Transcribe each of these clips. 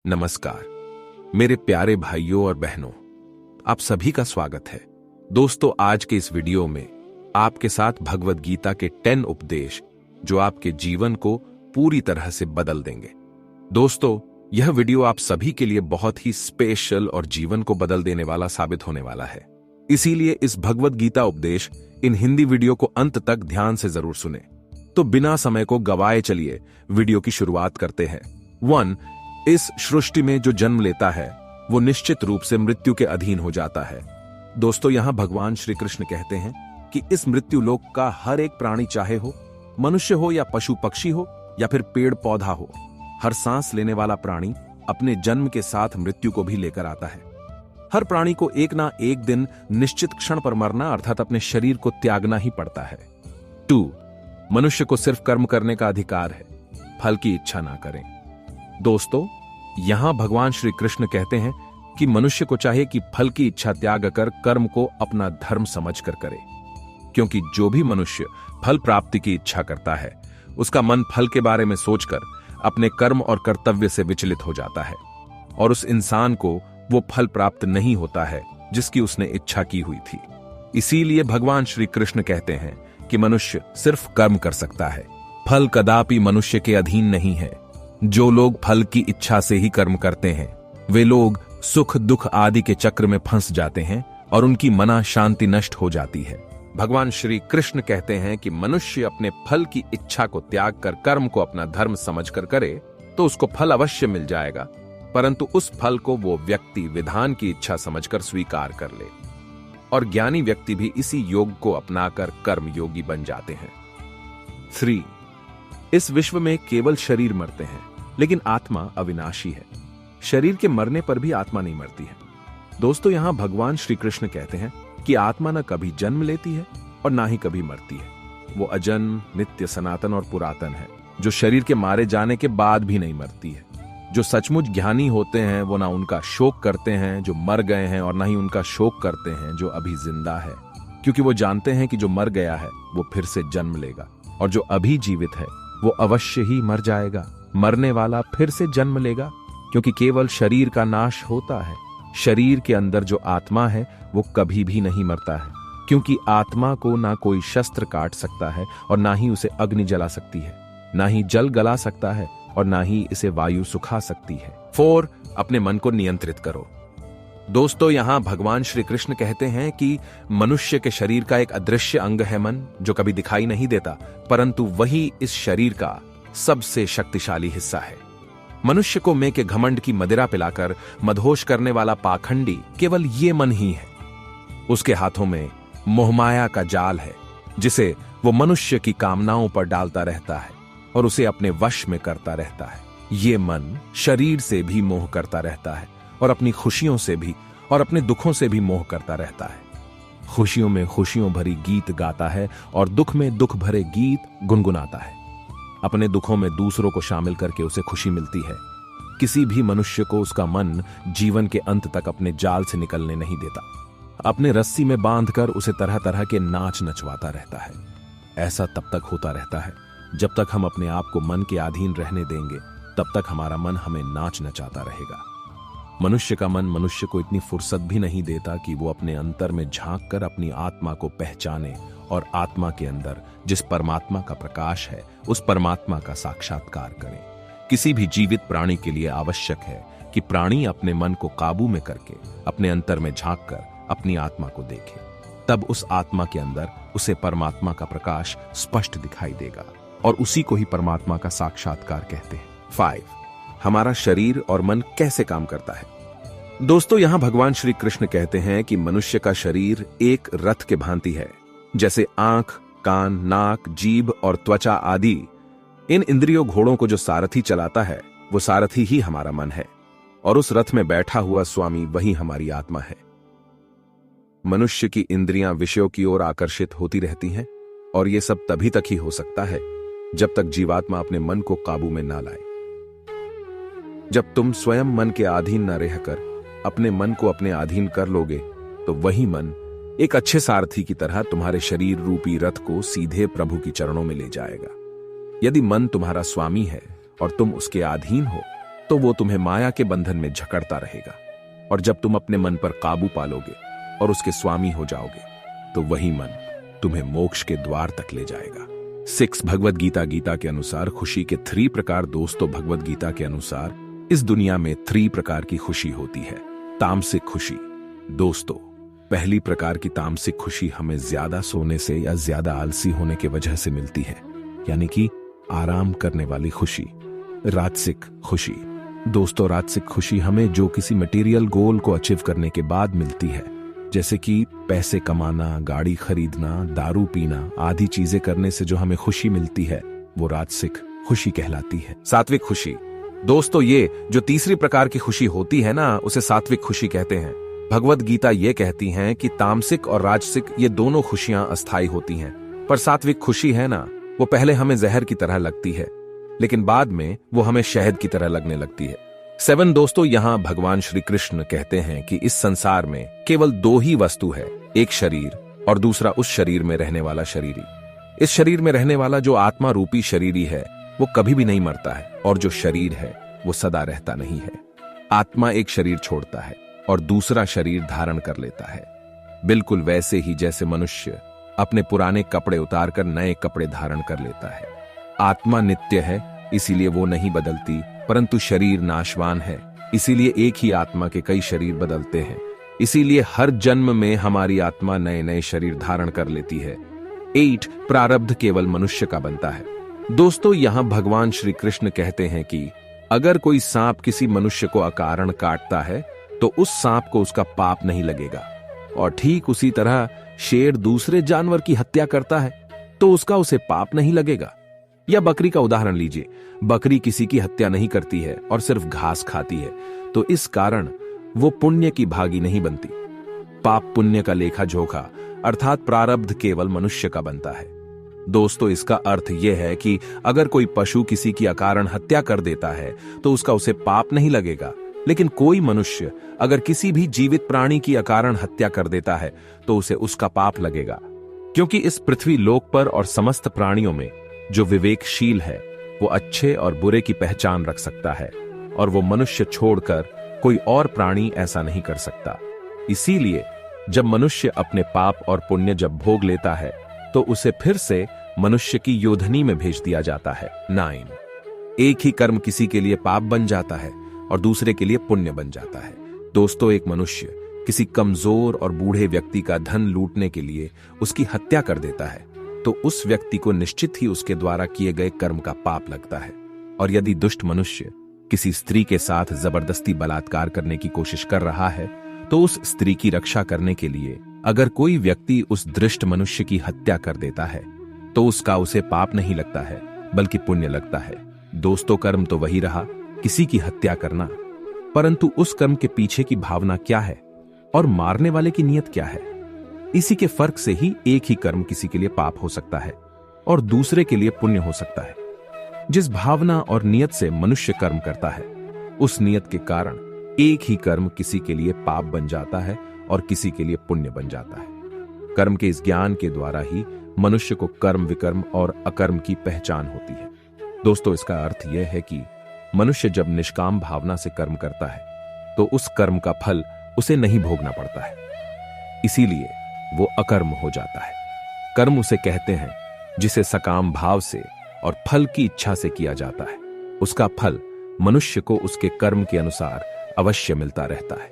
नमस्कार मेरे प्यारे भाइयों और बहनों, आप सभी का स्वागत है। दोस्तों, आज के इस वीडियो में आपके साथ भगवद गीता के 10 उपदेश जो आपके जीवन को पूरी तरह से बदल देंगे। दोस्तों, यह वीडियो आप सभी के लिए बहुत ही स्पेशल और जीवन को बदल देने वाला साबित होने वाला है। इसीलिए इस भगवद गीता उपदेश इन हिंदी वीडियो को अंत तक ध्यान से जरूर सुने। तो बिना समय को गवाए चलिए वीडियो की शुरुआत करते हैं। 1. इस सृष्टि में जो जन्म लेता है वो निश्चित रूप से मृत्यु के अधीन हो जाता है। दोस्तों, यहां भगवान श्री कृष्ण कहते हैं कि इस मृत्यु लोक का हर एक प्राणी, चाहे हो मनुष्य हो या पशु पक्षी हो या फिर पेड़ पौधा हो, हर सांस लेने वाला प्राणी अपने जन्म के साथ मृत्यु को भी लेकर आता है। हर प्राणी को एक ना एक दिन निश्चित क्षण पर मरना अर्थात अपने शरीर को त्यागना ही पड़ता है। 2. मनुष्य को सिर्फ कर्म करने का अधिकार है, फल की इच्छा ना करें। दोस्तों, यहां भगवान श्री कृष्ण कहते हैं कि मनुष्य को चाहिए कि फल की इच्छा त्याग कर कर्म को अपना धर्म समझकर करे, क्योंकि जो भी मनुष्य फल प्राप्ति की इच्छा करता है उसका मन फल के बारे में सोचकर अपने कर्म और कर्तव्य से विचलित हो जाता है और उस इंसान को वो फल प्राप्त नहीं होता है जिसकी उसने इच्छा की हुई थी। इसीलिए भगवान श्री कृष्ण कहते हैं कि मनुष्य सिर्फ कर्म कर सकता है, फल कदापि मनुष्य के अधीन नहीं है। जो लोग फल की इच्छा से ही कर्म करते हैं वे लोग सुख दुख आदि के चक्र में फंस जाते हैं और उनकी मना शांति नष्ट हो जाती है। भगवान श्री कृष्ण कहते हैं कि मनुष्य अपने फल की इच्छा को त्याग कर कर्म को अपना धर्म समझकर करे तो उसको फल अवश्य मिल जाएगा, परंतु उस फल को वो व्यक्ति विधान की इच्छा समझकर स्वीकार कर ले। और ज्ञानी व्यक्ति भी इसी योग को अपनाकर कर्म योगी बन जाते हैं। 3. इस विश्व में केवल शरीर मरते हैं, लेकिन आत्मा अविनाशी है। शरीर के मरने पर भी आत्मा नहीं मरती है। दोस्तों, यहां भगवान श्री कृष्ण कहते हैं कि आत्मा न कभी जन्म लेती है और ना ही कभी मरती है। वो अजन्म, नित्य, सनातन और पुरातन है, जो शरीर के मारे जाने के बाद भी नहीं मरती है। जो सचमुच ज्ञानी होते हैं वो ना उनका शोक करते हैं जो मर गए हैं और ना ही उनका शोक करते हैं जो अभी जिंदा है, क्योंकि वो जानते हैं कि जो मर गया है वो फिर से जन्म लेगा और जो अभी जीवित है वो अवश्य ही मर जाएगा। मरने वाला फिर से जन्म लेगा, क्योंकि केवल शरीर का नाश होता है। शरीर के अंदर जो आत्मा है वो कभी भी नहीं मरता है, क्योंकि आत्मा को ना कोई शस्त्र काट सकता है और ना ही उसे अग्नि जला सकती है, ना ही जल गला सकता है और ना ही इसे वायु सुखा सकती है। 4. अपने मन को नियंत्रित करो। दोस्तों, यहां भगवान श्री कृष्ण कहते हैं कि मनुष्य के शरीर का एक अदृश्य अंग है मन, जो कभी दिखाई नहीं देता, परंतु वही इस शरीर का सबसे शक्तिशाली हिस्सा है। मनुष्य को मैं के घमंड की मदिरा पिलाकर मदहोश करने वाला पाखंडी केवल ये मन ही है। उसके हाथों में मोहमाया का जाल है, जिसे वो मनुष्य की कामनाओं पर डालता रहता है और उसे अपने वश में करता रहता है। ये मन शरीर से भी मोह करता रहता है और अपनी खुशियों से भी और अपने दुखों से भी मोह करता रहता है। खुशियों में खुशियों भरी गीत गाता है और दुख में दुख भरे गीत गुनगुनाता है। अपने दुखों में दूसरों को शामिल करके उसे खुशी मिलती है। किसी भी मनुष्य को उसका मन जीवन के अंत तक अपने जाल से निकलने नहीं देता। अपने रस्सी में बांधकर उसे तरह तरह के नाच नचवाता रहता है। ऐसा तब तक होता रहता है जब तक हम अपने आप को मन के अधीन रहने देंगे, तब तक हमारा मन हमें नाच नचाता रहेगा। मनुष्य का मन मनुष्य को इतनी फुर्सत भी नहीं देता कि वो अपने अंतर में झांक कर अपनी आत्मा को पहचाने और आत्मा के अंदर जिस परमात्मा का प्रकाश है उस परमात्मा का साक्षात्कार करे। किसी भी जीवित प्राणी के लिए आवश्यक है कि प्राणी अपने मन को काबू में करके अपने अंतर में झांक कर अपनी आत्मा को देखे। तब उस आत्मा के अंदर उसे परमात्मा का प्रकाश स्पष्ट दिखाई देगा और उसी को ही परमात्मा का साक्षात्कार कहते हैं। 5. हमारा शरीर और मन कैसे काम करता है। दोस्तों, यहां भगवान श्री कृष्ण कहते हैं कि मनुष्य का शरीर एक रथ के भांति है। जैसे आंख, कान, नाक, जीभ और त्वचा आदि इन इंद्रियों घोड़ों को जो सारथी चलाता है वो सारथी ही हमारा मन है और उस रथ में बैठा हुआ स्वामी वही हमारी आत्मा है। मनुष्य की इंद्रियां विषयों की ओर आकर्षित होती रहती हैं और ये सब तभी तक ही हो सकता है जब तक जीवात्मा अपने मन को काबू में ना लाए। जब तुम स्वयं मन के अधीन न रहकर अपने मन को अपने अधीन कर लोगे तो वही मन एक अच्छे सारथी की तरह तुम्हारे शरीर रूपी रथ को सीधे प्रभु की चरणों में ले जाएगा। यदि मन तुम्हारा स्वामी है और तुम उसके अधीन हो तो वो तुम्हें माया के बंधन में जकड़ता रहेगा। और जब तुम अपने मन पर काबू पालोगे और उसके स्वामी हो जाओगे, तो वही मन तुम्हें मोक्ष के द्वार तक ले जाएगा। 6 भगवद गीता के अनुसार खुशी के 3 प्रकार। दोस्तों, भगवद गीता के अनुसार इस दुनिया में 3 प्रकार की खुशी होती है। तामसिक खुशी। दोस्तों, पहली प्रकार की तामसिक खुशी हमें ज्यादा सोने से या ज्यादा आलसी होने की वजह से मिलती है, यानी कि आराम करने वाली खुशी। राजसिक खुशी। दोस्तों, राजसिक खुशी हमें जो किसी मटेरियल गोल को अचीव करने के बाद मिलती है, जैसे कि पैसे कमाना, गाड़ी खरीदना, दारू पीना आदि चीजें करने से जो हमें खुशी मिलती है, वो राजसिक खुशी कहलाती है। सात्विक खुशी। दोस्तों, ये जो तीसरी प्रकार की खुशी होती है ना, उसे सात्विक खुशी कहते हैं। भगवद गीता ये कहती है कि तामसिक और राजसिक ये दोनों खुशियां अस्थायी होती हैं, पर सात्विक खुशी है ना, वो पहले हमें जहर की तरह लगती है, लेकिन बाद में वो हमें शहद की तरह लगने लगती है। 7 दोस्तों, यहां भगवान श्री कृष्ण कहते हैं कि इस संसार में केवल 2 ही वस्तु है, एक शरीर और दूसरा उस शरीर में रहने वाला शरीरी। इस शरीर में रहने वाला जो आत्मा रूपी शरीरी है, वो कभी भी नहीं मरता है, और जो शरीर है वो सदा रहता नहीं है। आत्मा एक शरीर छोड़ता है और दूसरा शरीर धारण कर लेता है, बिल्कुल वैसे ही जैसे मनुष्य अपने पुराने कपड़े उतारकर नए कपड़े धारण कर लेता है। आत्मा नित्य है, इसीलिए वो नहीं बदलती, परंतु शरीर नाशवान है, इसीलिए एक ही आत्मा के कई शरीर बदलते हैं। इसीलिए हर जन्म में हमारी आत्मा नए नए शरीर धारण कर लेती है। 8 प्रारब्ध केवल मनुष्य का बनता है। दोस्तों, यहां भगवान श्री कृष्ण कहते हैं कि अगर कोई सांप किसी मनुष्य को अकारण काटता है, तो उस सांप को उसका पाप नहीं लगेगा, और ठीक उसी तरह शेर दूसरे जानवर की हत्या करता है तो उसका उसे पाप नहीं लगेगा। या बकरी का उदाहरण लीजिए, बकरी किसी की हत्या नहीं करती है और सिर्फ घास खाती है, तो इस कारण वो पुण्य की भागी नहीं बनती। पाप पुण्य का लेखा जोखा अर्थात प्रारब्ध केवल मनुष्य का बनता है। दोस्तों, इसका अर्थ यह है कि अगर कोई पशु किसी की अकारण हत्या कर देता है तो उसका उसे पाप नहीं लगेगा, लेकिन कोई मनुष्य अगर किसी भी जीवित प्राणी की अकारण हत्या कर देता है तो उसे उसका पाप लगेगा, क्योंकि इस पृथ्वी लोक पर और समस्त प्राणियों में जो विवेकशील है वो अच्छे और बुरे की पहचान रख सकता है, और वो मनुष्य छोड़कर कोई और प्राणी ऐसा नहीं कर सकता। इसीलिए जब मनुष्य अपने पाप और पुण्य जब भोग लेता है तो उसे फिर से मनुष्य की योधनी में भेज दिया जाता है। 9 एक ही कर्म किसी के लिए पाप बन जाता है और दूसरे के लिए पुण्य बन जाता है। दोस्तों, एक मनुष्य किसी कमजोर और बूढ़े व्यक्ति का धन लूटने के लिए उसकी हत्या कर देता है तो उस व्यक्ति को निश्चित ही उसके द्वारा किए गए कर्म का पाप लगता है। और यदि दुष्ट मनुष्य किसी स्त्री के साथ जबरदस्ती बलात्कार करने की कोशिश कर रहा है तो उस स्त्री की रक्षा करने के लिए अगर कोई व्यक्ति उस दृष्ट मनुष्य की हत्या कर देता है तो उसका उसे पाप नहीं लगता है बल्कि पुण्य लगता है। दोस्तों, कर्म तो वही रहा, किसी की हत्या करना, परंतु उस कर्म के पीछे की भावना क्या है और मारने वाले की नीयत क्या है, इसी के फर्क से ही एक ही कर्म किसी के लिए पाप हो सकता है और दूसरे के लिए पुण्य हो सकता है। जिस भावना और नियत से मनुष्य कर्म करता है, उस नियत के कारण एक ही कर्म किसी के लिए पाप बन जाता है और किसी के लिए पुण्य बन जाता है। कर्म के इस ज्ञान के द्वारा ही मनुष्य को कर्म, विकर्म और अकर्म की पहचान होती है। दोस्तों, इसका अर्थ यह है कि मनुष्य जब निष्काम भावना से कर्म करता है तो उस कर्म का फल उसे नहीं भोगना पड़ता है, इसीलिए वो अकर्म हो जाता है। कर्म उसे कहते हैं जिसे सकाम भाव से और फल की इच्छा से किया जाता है। उसका फल मनुष्य को उसके कर्म के अनुसार अवश्य मिलता रहता है।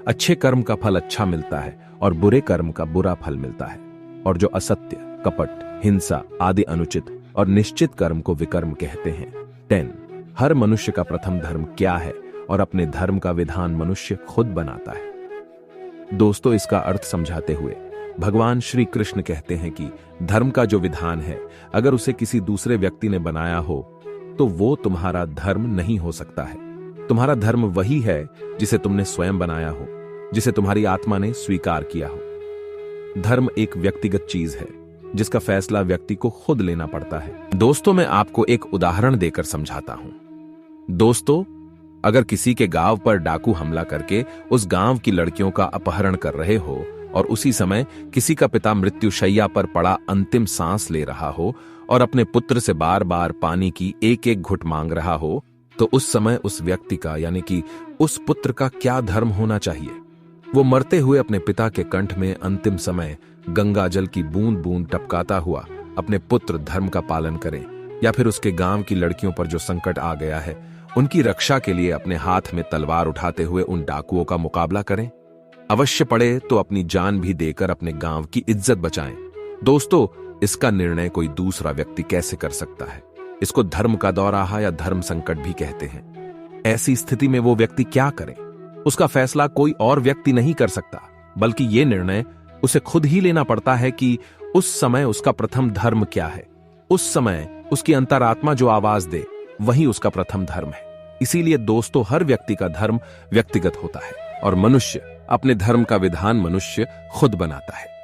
अच्छे कर्म का फल अच्छा मिलता है और बुरे कर्म का बुरा फल मिलता है। और जो असत्य, कपट, हिंसा आदि अनुचित और निश्चित कर्म को विकर्म कहते हैं। 10 हर मनुष्य का प्रथम धर्म क्या है और अपने धर्म का विधान मनुष्य खुद बनाता है। दोस्तों, इसका अर्थ समझाते हुए भगवान श्री कृष्ण कहते हैं कि धर्म का जो विधान है, अगर उसे किसी दूसरे व्यक्ति ने बनाया हो तो वो तुम्हारा धर्म नहीं हो सकता है। तुम्हारा धर्म वही है जिसे तुमने स्वयं बनाया हो, जिसे तुम्हारी आत्मा ने स्वीकार किया हो। धर्म एक व्यक्तिगत चीज है जिसका फैसला व्यक्ति को खुद लेना पड़ता है। दोस्तों, मैं आपको एक उदाहरण देकर समझाता हूं। दोस्तों, अगर किसी के गांव पर डाकू हमला करके उस गांव की लड़कियों का अपहरण कर रहे हो और उसी समय किसी का पिता मृत्युशैया पर पड़ा अंतिम सांस ले रहा हो और अपने पुत्र से बार बार पानी की एक एक घुट मांग रहा हो, तो उस समय उस व्यक्ति का यानी कि उस पुत्र का क्या धर्म होना चाहिए? वो मरते हुए अपने पिता के कंठ में अंतिम समय गंगा जल की बूंद बूंद टपकाता हुआ अपने पुत्र धर्म का पालन करे, या फिर उसके गांव की लड़कियों पर जो संकट आ गया है उनकी रक्षा के लिए अपने हाथ में तलवार उठाते हुए उन डाकुओं का मुकाबला करें? अवश्य पड़े तो अपनी जान भी देकर अपने गांव की इज्जत बचाएं। दोस्तों, इसका निर्णय कोई दूसरा व्यक्ति कैसे कर सकता है? इसको धर्म का दौराहा या धर्म संकट भी कहते हैं। ऐसी स्थिति में वो व्यक्ति क्या करे? उसका फैसला कोई और व्यक्ति नहीं कर सकता, बल्कि ये निर्णय उसे खुद ही लेना पड़ता है कि उस समय उसका प्रथम धर्म क्या है। उस समय उसकी अंतरात्मा जो आवाज दे वही उसका प्रथम धर्म है। इसीलिए दोस्तों, हर व्यक्ति का धर्म व्यक्तिगत होता है और मनुष्य अपने धर्म का विधान मनुष्य खुद बनाता है।